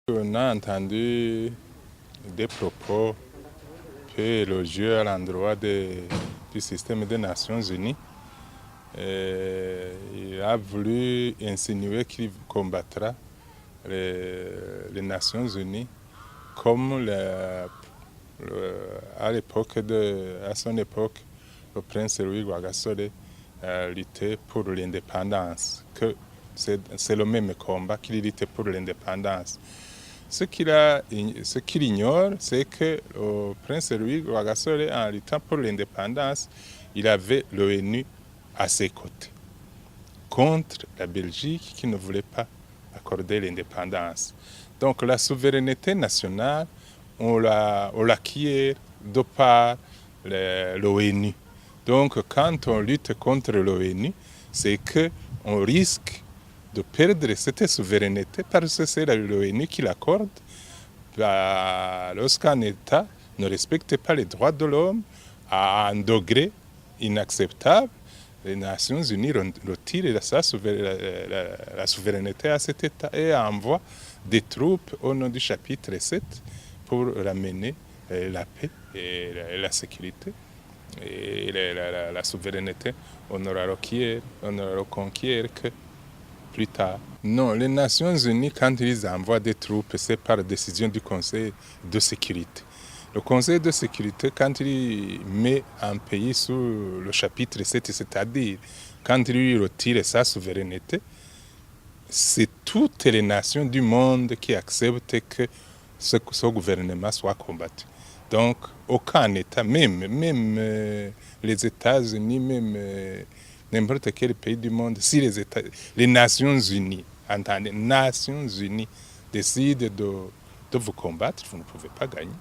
On a entendu des propos peu élogieux à l'endroit du système des Nations Unies. Il a voulu insinuer qu'il combattra les Nations Unies comme à son époque, le prince Louis Rwagasore luttait pour l'indépendance, que c'est le même combat qu'il luttait pour l'indépendance. Ce qu'il ignore, c'est que le prince Louis Rwagasore, en luttant pour l'indépendance, il avait l'ONU à ses côtés, contre la Belgique qui ne voulait pas accorder l'indépendance. Donc la souveraineté nationale, on l'acquiert de par l'ONU. Donc quand on lutte contre l'ONU, c'est qu'on risque de perdre cette souveraineté parce que c'est l'ONU qui l'accorde. Lorsqu'un État ne respecte pas les droits de l'homme à un degré inacceptable, les Nations Unies retirent la souveraineté à cet État et envoient des troupes au nom du chapitre 7 pour ramener la paix et la sécurité. Et la souveraineté, on ne la reconquiert que plus tard. Non, les Nations Unies, quand ils envoient des troupes, c'est par décision du Conseil de sécurité. Le Conseil de sécurité, quand il met un pays sous le chapitre 7, c'est-à-dire quand il retire sa souveraineté, c'est toutes les nations du monde qui acceptent que ce gouvernement soit combattu. Donc, aucun État, même les États-Unis, même n'importe quel pays du monde, si les Nations Unies, entendez, Nations Unies décident de vous combattre, vous ne pouvez pas gagner.